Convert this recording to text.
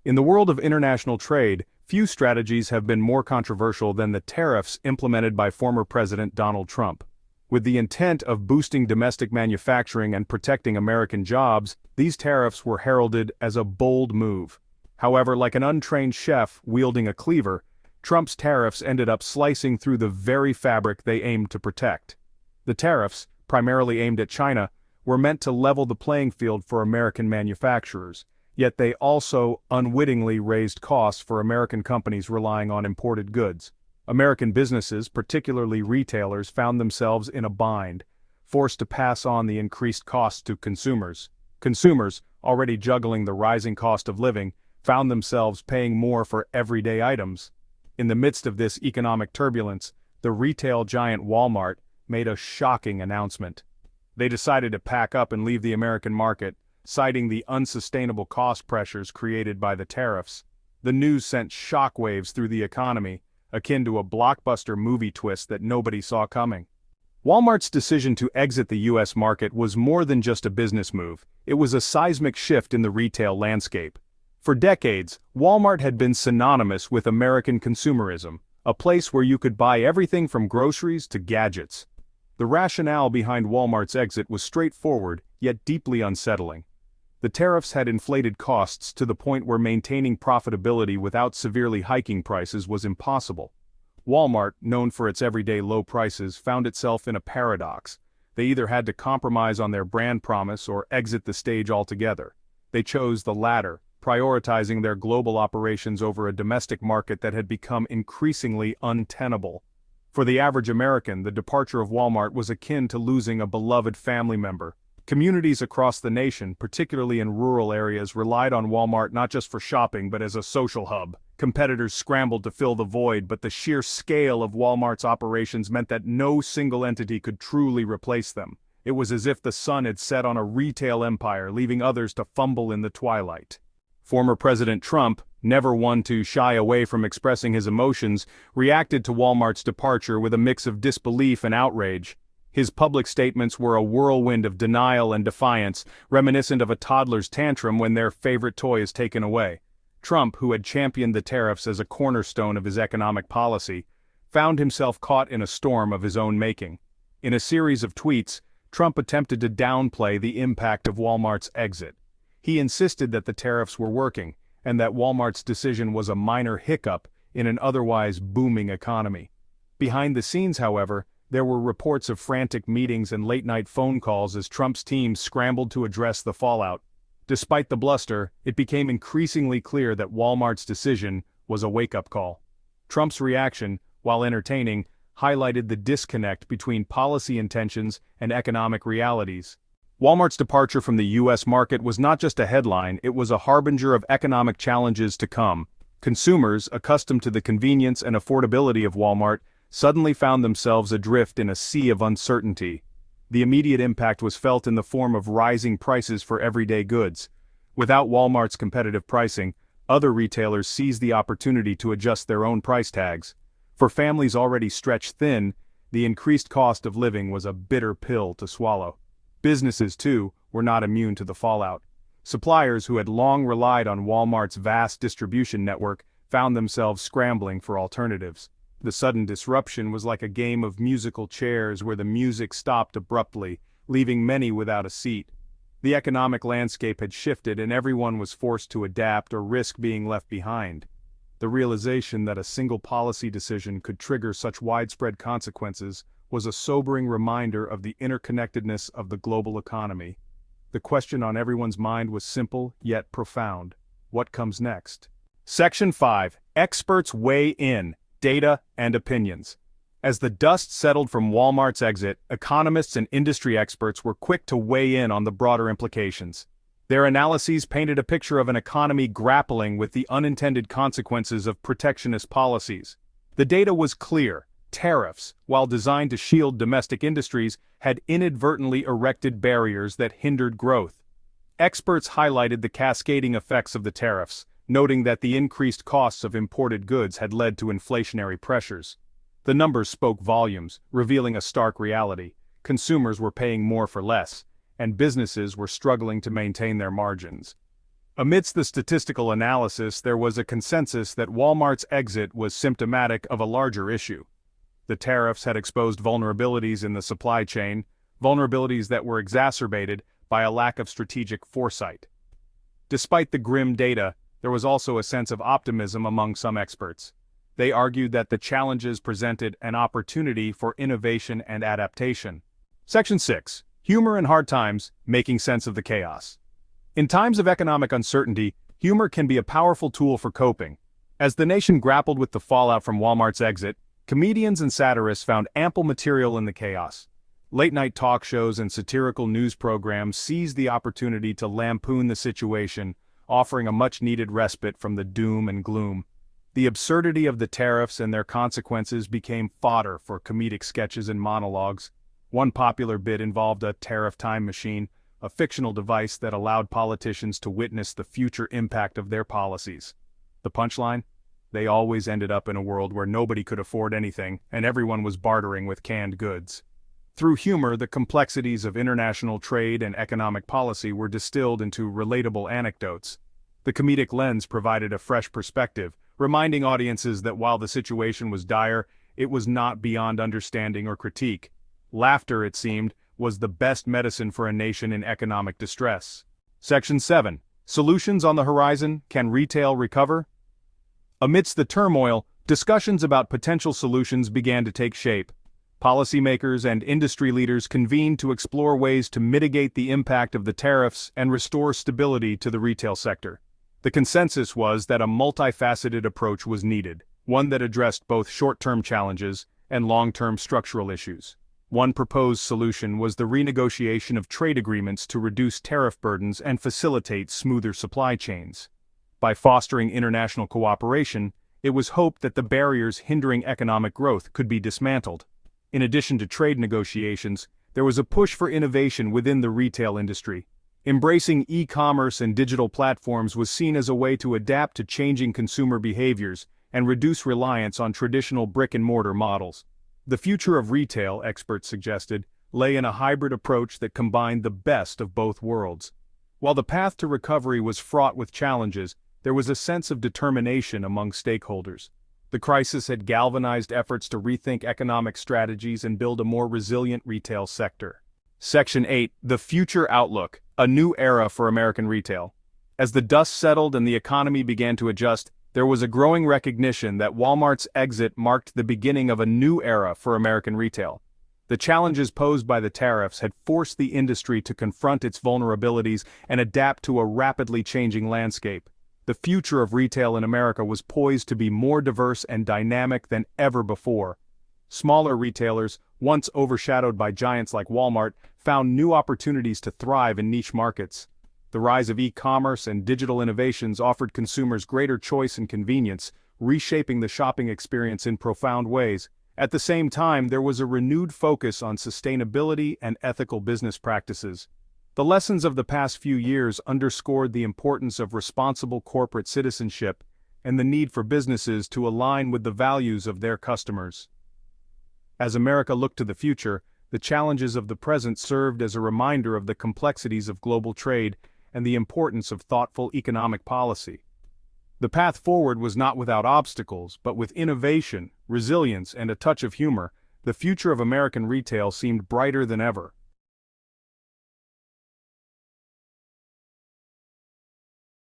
In the world of international trade, few strategies have been more controversial than the tariffs implemented by former President Donald Trump. With the intent of boosting domestic manufacturing and protecting American jobs, these tariffs were heralded as a bold move. However, like an untrained chef wielding a cleaver, Trump's tariffs ended up slicing through the very fabric they aimed to protect. The tariffs, primarily aimed at China, were meant to level the playing field for American manufacturers, yet they also unwittingly raised costs for American companies relying on imported goods. American businesses, particularly retailers, found themselves in a bind, forced to pass on the increased costs to consumers. Consumers, already juggling the rising cost of living, found themselves paying more for everyday items. In the midst of this economic turbulence, the retail giant Walmart made a shocking announcement. They decided to pack up and leave the American market, citing the unsustainable cost pressures created by the tariffs. The news sent shockwaves through the economy, akin to a blockbuster movie twist that nobody saw coming. Walmart's decision to exit the U.S. market was more than just a business move. It was a seismic shift in the retail landscape. For decades, Walmart had been synonymous with American consumerism, a place where you could buy everything from groceries to gadgets. The rationale behind Walmart's exit was straightforward, yet deeply unsettling. The tariffs had inflated costs to the point where maintaining profitability without severely hiking prices was impossible. Walmart, known for its everyday low prices, found itself in a paradox. They either had to compromise on their brand promise or exit the stage altogether. They chose the latter, prioritizing their global operations over a domestic market that had become increasingly untenable. For the average American, the departure of Walmart was akin to losing a beloved family member. Communities across the nation, particularly in rural areas, relied on Walmart not just for shopping but as a social hub. Competitors scrambled to fill the void, but the sheer scale of Walmart's operations meant that no single entity could truly replace them. It was as if the sun had set on a retail empire, leaving others to fumble in the twilight. Former President Trump, never one to shy away from expressing his emotions, reacted to Walmart's departure with a mix of disbelief and outrage. His public statements were a whirlwind of denial and defiance, reminiscent of a toddler's tantrum when their favorite toy is taken away. Trump, who had championed the tariffs as a cornerstone of his economic policy, found himself caught in a storm of his own making. In a series of tweets, Trump attempted to downplay the impact of Walmart's exit. He insisted that the tariffs were working, and that Walmart's decision was a minor hiccup in an otherwise booming economy. Behind the scenes, however, there were reports of frantic meetings and late-night phone calls as Trump's team scrambled to address the fallout. Despite the bluster, it became increasingly clear that Walmart's decision was a wake-up call. Trump's reaction, while entertaining, highlighted the disconnect between policy intentions and economic realities. Walmart's departure from the U.S. market was not just a headline, it was a harbinger of economic challenges to come. Consumers, accustomed to the convenience and affordability of Walmart, suddenly found themselves adrift in a sea of uncertainty. The immediate impact was felt in the form of rising prices for everyday goods. Without Walmart's competitive pricing, other retailers seized the opportunity to adjust their own price tags. For families already stretched thin, the increased cost of living was a bitter pill to swallow. Businesses, too, were not immune to the fallout. Suppliers who had long relied on Walmart's vast distribution network found themselves scrambling for alternatives. The sudden disruption was like a game of musical chairs where the music stopped abruptly, leaving many without a seat. The economic landscape had shifted and everyone was forced to adapt or risk being left behind. The realization that a single policy decision could trigger such widespread consequences was a sobering reminder of the interconnectedness of the global economy. The question on everyone's mind was simple yet profound. What comes next? Section 5. Experts weigh in. Data and opinions. As the dust settled from Walmart's exit, economists and industry experts were quick to weigh in on the broader implications. Their analyses painted a picture of an economy grappling with the unintended consequences of protectionist policies. The data was clear. Tariffs, while designed to shield domestic industries, had inadvertently erected barriers that hindered growth. Experts highlighted the cascading effects of the tariffs, noting that the increased costs of imported goods had led to inflationary pressures. The numbers spoke volumes, revealing a stark reality. Consumers were paying more for less, and businesses were struggling to maintain their margins. Amidst the statistical analysis, there was a consensus that Walmart's exit was symptomatic of a larger issue. The tariffs had exposed vulnerabilities in the supply chain, vulnerabilities that were exacerbated by a lack of strategic foresight. Despite the grim data, there was also a sense of optimism among some experts. They argued that the challenges presented an opportunity for innovation and adaptation. Section 6. Humor in hard times, making sense of the chaos. In times of economic uncertainty, humor can be a powerful tool for coping. As the nation grappled with the fallout from Walmart's exit, comedians and satirists found ample material in the chaos. Late-night talk shows and satirical news programs seized the opportunity to lampoon the situation, offering a much-needed respite from the doom and gloom. The absurdity of the tariffs and their consequences became fodder for comedic sketches and monologues. One popular bit involved a tariff time machine, a fictional device that allowed politicians to witness the future impact of their policies. The punchline? They always ended up in a world where nobody could afford anything, and everyone was bartering with canned goods. Through humor, the complexities of international trade and economic policy were distilled into relatable anecdotes. The comedic lens provided a fresh perspective, reminding audiences that while the situation was dire, it was not beyond understanding or critique. Laughter, it seemed, was the best medicine for a nation in economic distress. Section 7. Solutions on the horizon, can retail recover? Amidst the turmoil, discussions about potential solutions began to take shape. Policymakers and industry leaders convened to explore ways to mitigate the impact of the tariffs and restore stability to the retail sector. The consensus was that a multifaceted approach was needed, one that addressed both short-term challenges and long-term structural issues. One proposed solution was the renegotiation of trade agreements to reduce tariff burdens and facilitate smoother supply chains. By fostering international cooperation, it was hoped that the barriers hindering economic growth could be dismantled. In addition to trade negotiations, there was a push for innovation within the retail industry. Embracing e-commerce and digital platforms was seen as a way to adapt to changing consumer behaviors and reduce reliance on traditional brick-and-mortar models. The future of retail, experts suggested, lay in a hybrid approach that combined the best of both worlds. While the path to recovery was fraught with challenges, there was a sense of determination among stakeholders. The crisis had galvanized efforts to rethink economic strategies and build a more resilient retail sector. Section 8. The Future Outlook, a new era for American retail. As the dust settled and the economy began to adjust, there was a growing recognition that Walmart's exit marked the beginning of a new era for American retail. The challenges posed by the tariffs had forced the industry to confront its vulnerabilities and adapt to a rapidly changing landscape. The future of retail in America was poised to be more diverse and dynamic than ever before. Smaller retailers, once overshadowed by giants like Walmart, found new opportunities to thrive in niche markets. The rise of e-commerce and digital innovations offered consumers greater choice and convenience, reshaping the shopping experience in profound ways. At the same time, there was a renewed focus on sustainability and ethical business practices. The lessons of the past few years underscored the importance of responsible corporate citizenship and the need for businesses to align with the values of their customers. As America looked to the future, the challenges of the present served as a reminder of the complexities of global trade and the importance of thoughtful economic policy. The path forward was not without obstacles, but with innovation, resilience, and a touch of humor, the future of American retail seemed brighter than ever.